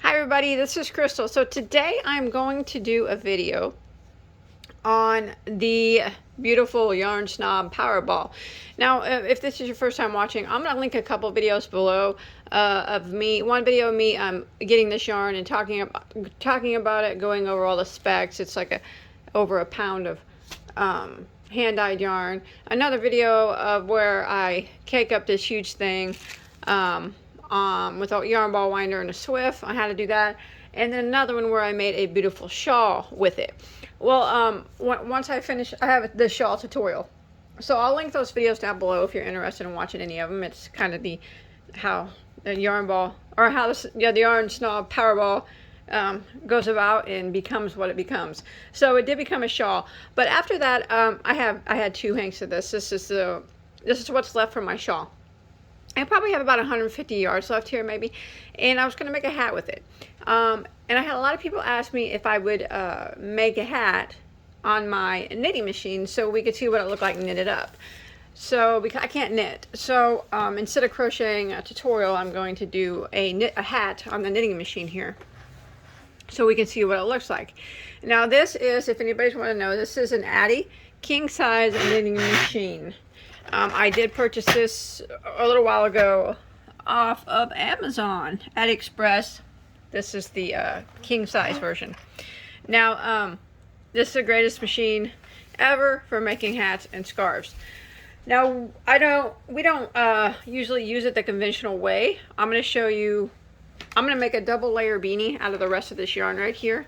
Hi everybody, this is Crystal. So today I'm going to do a video on the beautiful Yarn Snob Powerball. Now, if this is your first time watching, I'm going to link a couple videos below of me. One video of me getting this yarn and talking about it, going over all the specs. It's like over a pound of hand-dyed yarn. Another video of where I cake up this huge thing with a yarn ball winder and a swift on how to do that, and then another one where I made a beautiful shawl with it. Well, once I finish, I have the shawl tutorial, so I'll link those videos down below if you're interested in watching any of them. It's kind of how the yarn ball, or how the Yarn Snob Powerball goes about and becomes what it becomes. So it did become a shawl, but after that, I had two hanks of this. This is what's left from my shawl. I probably have about 150 yards left here maybe, and I was going to make a hat with it. And I had a lot of people ask me if I would make a hat on my knitting machine so we could see what it looked like knitted up. So because I can't knit, so instead of crocheting a tutorial, I'm going to do a hat on the knitting machine here so we can see what it looks like. Now this is, if anybody's want to know, this is an Addi king size knitting machine. I did purchase this a little while ago off of Amazon, AliExpress. This is the king size version. Now, this is the greatest machine ever for making hats and scarves. Now, we don't usually use it the conventional way. I'm going to show you, I'm going to make a double layer beanie out of the rest of this yarn right here.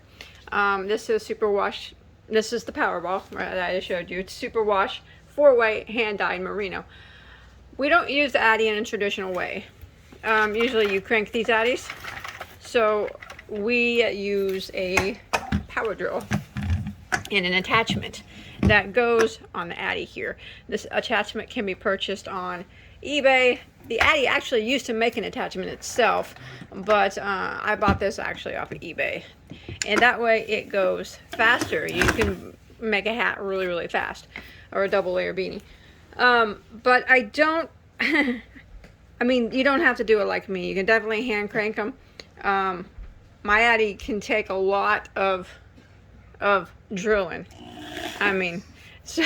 This is superwash. This is the Powerball that I showed you. It's superwash 4-way hand-dyed merino. We don't use the Addi in a traditional way. Usually you crank these Addis. So we use a power drill and an attachment that goes on the Addi here. This attachment can be purchased on eBay. The Addi actually used to make an attachment itself, but I bought this actually off of eBay. And that way it goes faster. You can make a hat really, really fast, or a double layer beanie. But I don't, I mean, you don't have to do it like me. You can definitely hand crank them. My Addi can take a lot of drilling. I mean, so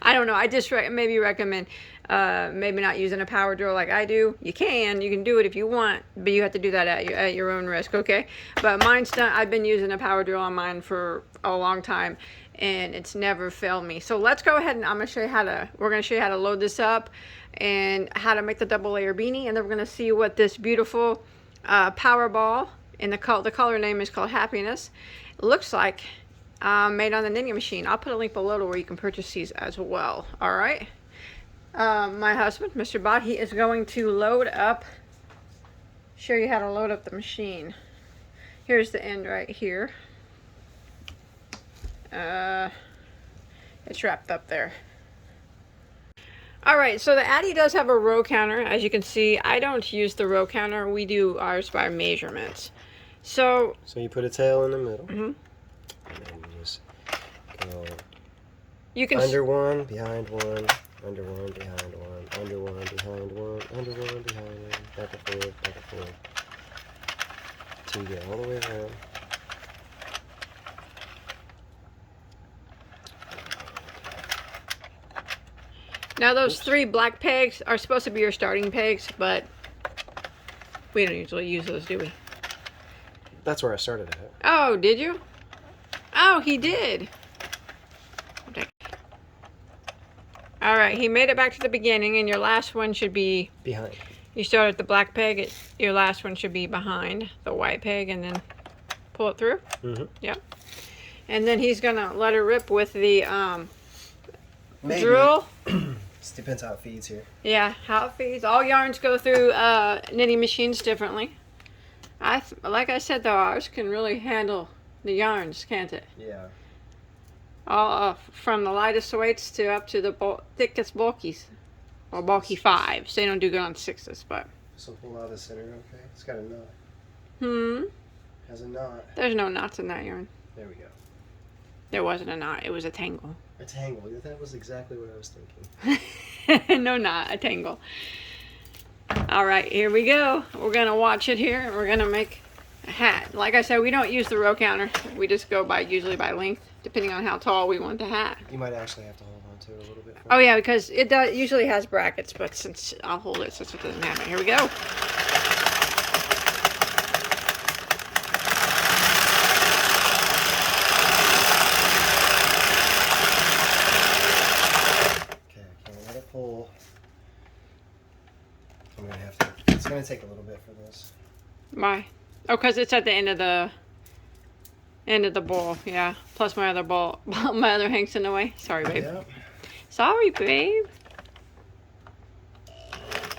I don't know. I just maybe recommend maybe not using a power drill like I do. You can do it if you want, but you have to do that at your own risk, okay? But mine's done. I've been using a power drill on mine for a long time, and it's never failed me. So let's go ahead and we're going to show you how to load this up and how to make the double layer beanie, and then we're going to see what this beautiful Powerball, and the color name is called Happiness, looks like made on the knitting machine. I'll put a link below to where you can purchase these as well. All right. My husband, Mr. Bot, he is going to show you how to load up the machine. Here's the end right here. It's wrapped up there. Alright, so the Addi does have a row counter. As you can see, I don't use the row counter. We do ours by measurements. So you put a tail in the middle. Mm-hmm. And then you just go under one, behind one, under one, behind one, under one, behind one, under one, behind one, back and forth, till you get all the way around. Now those 3 black pegs are supposed to be your starting pegs, but we don't usually use those, do we? That's where I started at. Oh, did you? Oh, he did. Okay. Alright, he made it back to the beginning, and your last one should be behind. You start at the black peg, your last one should be behind the white peg, and then pull it through. Mm-hmm. Yep. And then he's going to let her rip with the Maybe. drill. Just depends how it feeds here. Yeah, how it feeds. All yarns go through knitting machines differently. Like I said, though, ours can really handle the yarns, can't it? Yeah. All from the lightest weights to up to the thickest bulkies, or bulky 5s. They don't do good on 6s, but. So pull out the center, okay? It's got a knot. Has a knot. There's no knots in that yarn. There we go. There wasn't a knot. It was a tangle. A tangle. That was exactly what I was thinking. No knot, a tangle. All right, here we go. We're gonna watch it here, and we're gonna make a hat. Like I said, we don't use the row counter. We just go by usually by length, depending on how tall we want the hat. You might actually have to hold on to it a little bit. Oh yeah, because it usually has brackets, but since I'll hold it since it doesn't have it. Here we go. Pull. I'm gonna have to. It's gonna take a little bit for this. Why? Oh, because it's at the end of the ball. Yeah. Plus my other ball, my other hank's in the way. Sorry, babe. Yep. Sorry, babe.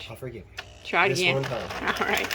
I'll forgive you. Try it again. This one time. All right.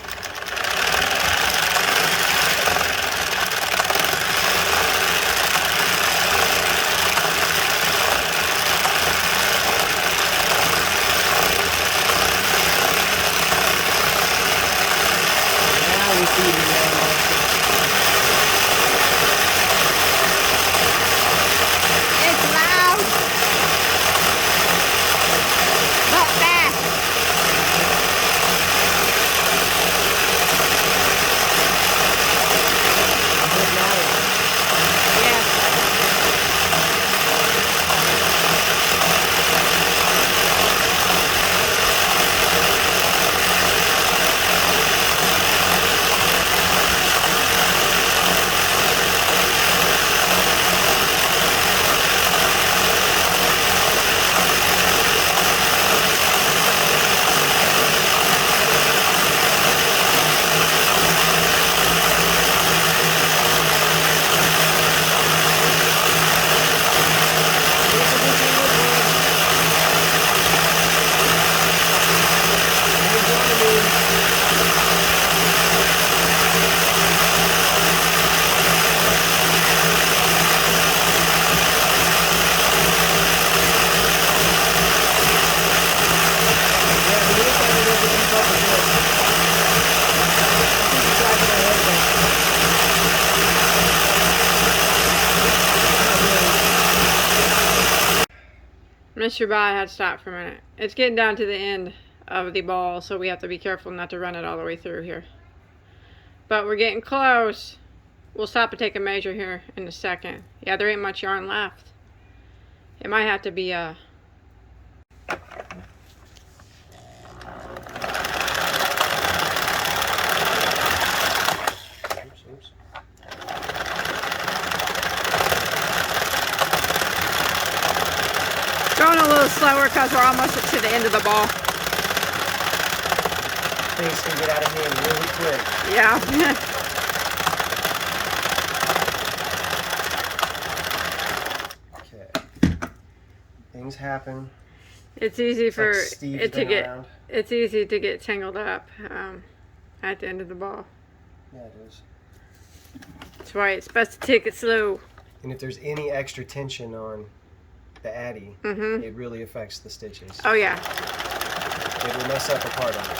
Mr. Bye had to stop for a minute. It's getting down to the end of the ball, so we have to be careful not to run it all the way through here. But we're getting close. We'll stop and take a measure here in a second. Yeah, there ain't much yarn left. It might have to be a... Going a little slower because we're almost to the end of the ball. Things can get out of hand really quick. Yeah. Okay. Things happen. It's easy for it to get around. It's easy to get tangled up at the end of the ball. Yeah, it is. That's why it's best to take it slow. And if there's any extra tension on the Addi, it really affects the stitches. Oh yeah. It will mess up a part of it.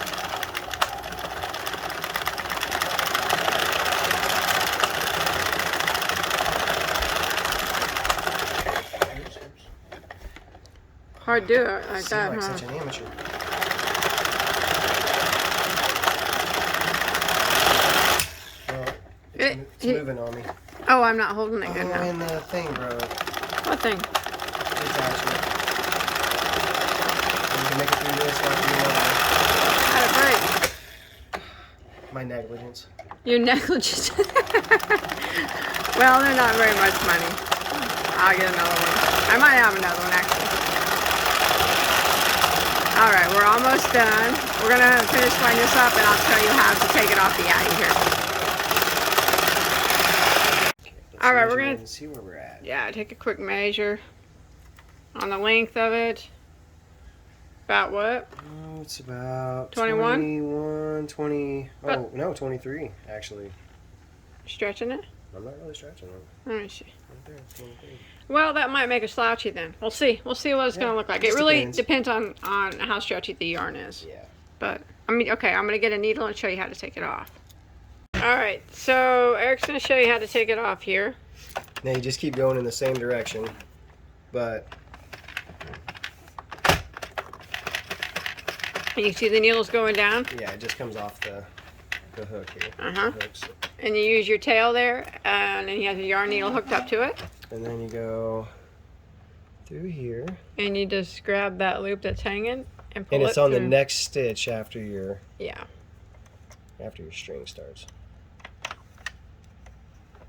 Hard to do it like that, like huh? such an amateur. Well, it's moving on me. Oh, I'm not holding it good enough. And the thing broke. What thing? Attachment. You can make it through this like you want. How'd it break? My negligence. Your negligence. Well, they're not very much money. I'll get another one. I might have another one actually. Alright, we're almost done. We're going to finish line this up and I'll show you how to take it off the Addi here. Alright, we're going to see where we're at. Yeah, take a quick measure on the length of it. About what? Oh, it's about 21? 21, 20. Oh, no, 23 actually. Stretching it? I'm not really stretching it. Let me see. Right there, 23. Well, that might make a slouchy then. We'll see. We'll see what it's going to look like. It really depends on how stretchy the yarn is. Yeah. But, I mean, okay, I'm going to get a needle and show you how to take it off. Alright, so Eric's going to show you how to take it off here. Now you just keep going in the same direction, but... You see the needles going down? Yeah, it just comes off the the hook here. Uh-huh. The hooks. And you use your tail there, and then you have the yarn needle hooked up to it. And then you go through here. And you just grab that loop that's hanging and pull it. And it's on through. the next stitch after your string starts.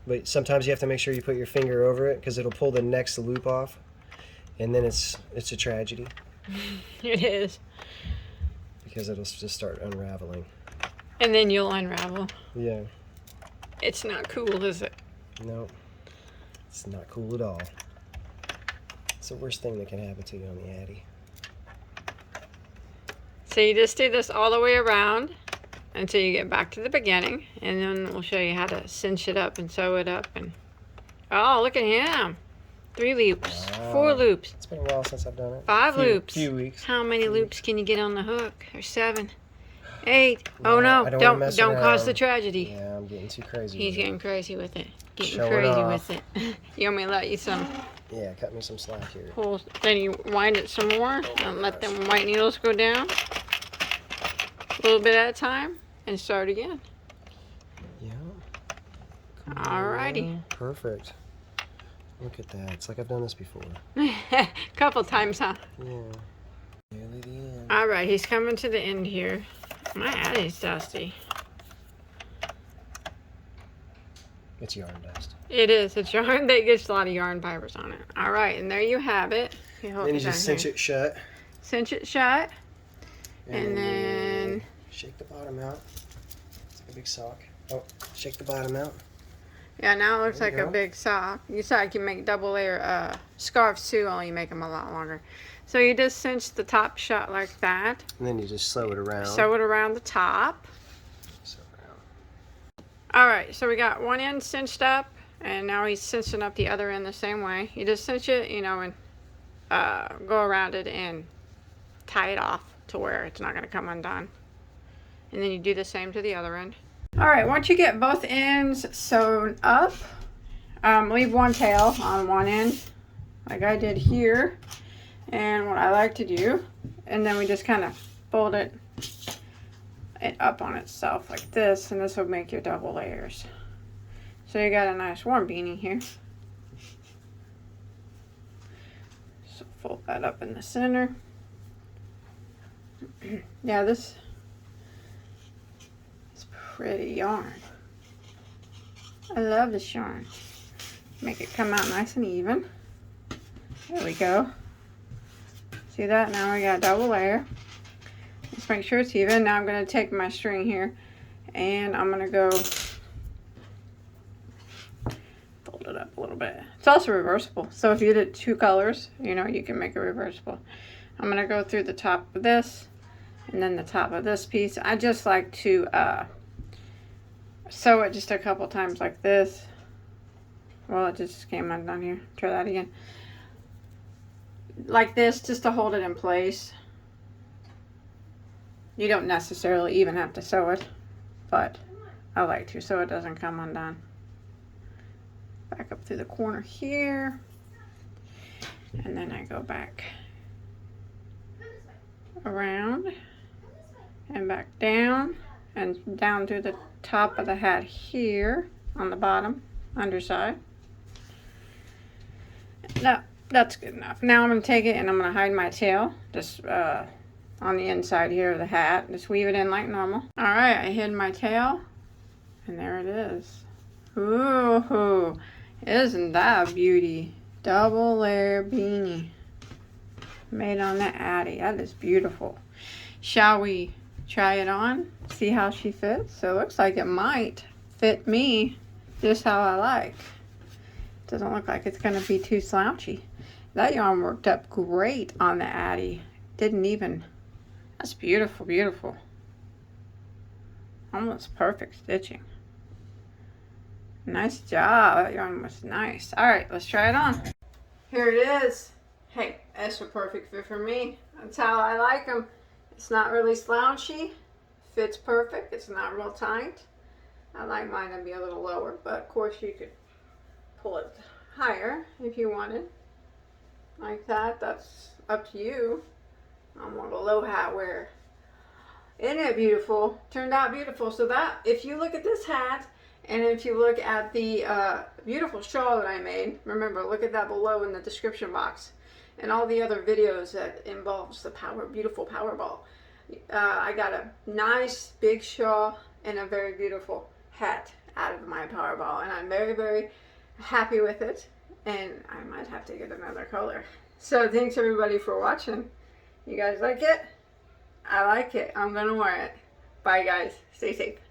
But sometimes you have to make sure you put your finger over it because it'll pull the next loop off, and then it's a tragedy. It is. Because it'll just start unraveling. And then you'll unravel. Yeah. It's not cool, is it? No. It's not cool at all. It's the worst thing that can happen to you on the Addi. So you just do this all the way around until you get back to the beginning, and then we'll show you how to cinch it up and sew it up. And oh, look at him! 3 loops, Wow. 4 loops, It's been a while since I've done it. 5 loops. Few weeks. How many loops can you get on the hook? Or 7, 8? No, Oh no! I don't wanna mess Don't cause around. the tragedy. Yeah, I'm getting too crazy. He's with it. getting crazy with it. Getting Show it crazy off. with it. You want me to let you some Yeah, cut me some slack here. pull? Then you wind it some more and let them white needles go down a little bit at a time and start again. Yeah. Alrighty. Perfect. Look at that. It's like I've done this before. Couple times, huh? Yeah. Nearly the end. Alright, he's coming to the end here. My Addi's dusty. It's yarn dust. It is. It's yarn. That gets a lot of yarn fibers on it. Alright, and there you have it. Then you just cinch it shut. Cinch it shut. And then you shake the bottom out. It's like a big sock. Oh, shake the bottom out. yeah, now it looks There like you a go. big sock. You saw you can make double layer scarves too, only you make them a lot longer. So you just cinch the top shut like that. And then you just sew it around. Sew it around the top. Sew it around. Alright, so we got one end cinched up, and now he's cinching up the other end the same way. You just cinch it, you know, and go around it and tie it off to where it's not going to come undone. And then you do the same to the other end. Alright, once you get both ends sewn up, leave one tail on one end, like I did here. And what I like to do, and then we just kind of fold it up on itself like this, and this will make your double layers. So you got a nice warm beanie here. So fold that up in the center. Yeah, this is pretty yarn. I love this yarn. Make it come out nice and even. There we go. See that? Now we got a double layer. Let's make sure it's even. Now I'm going to take my string here and I'm going to go fold it up a little bit. It's also reversible. So if you did 2 colors, you know, you can make it reversible. I'm going to go through the top of this and then the top of this piece. I just like to sew it just a couple times like this. Well, it just came undone here. Try that again. Like this, just to hold it in place. You don't necessarily even have to sew it, but I like to so it doesn't come undone. Back up through the corner here, and then I go back around and back down and down through the top of the hat here on the bottom underside. No, that's good enough. Now I'm going to take it and I'm going to hide my tail just on the inside here of the hat. Just weave it in like normal. Alright, I hid my tail and there it is. Ooh, isn't that a beauty? Double layer beanie made on the Addi. That is beautiful. Shall we try it on? See how she fits? So it looks like it might fit me just how I like. Doesn't look like it's going to be too slouchy. That yarn worked up great on the Addi. Didn't even... That's beautiful, beautiful. Almost perfect stitching. Nice job. That yarn was nice. Alright, let's try it on. Here it is. Hey, that's a perfect fit for me. That's how I like them. It's not really slouchy. Fits perfect. It's not real tight. I like mine to be a little lower, but of course you could pull it higher if you wanted. Like that. That's up to you. I'm more of a low hat wearer. Isn't it beautiful? Turned out beautiful. So that, if you look at this hat, and if you look at the beautiful shawl that I made, remember, look at that below in the description box, and all the other videos that involves the beautiful power ball. I got a nice big shawl and a very beautiful hat out of my power ball, and I'm very, very happy with it, and I might have to get another color. So thanks everybody for watching. You guys like it? I like it. I'm gonna wear it. Bye guys. Stay safe.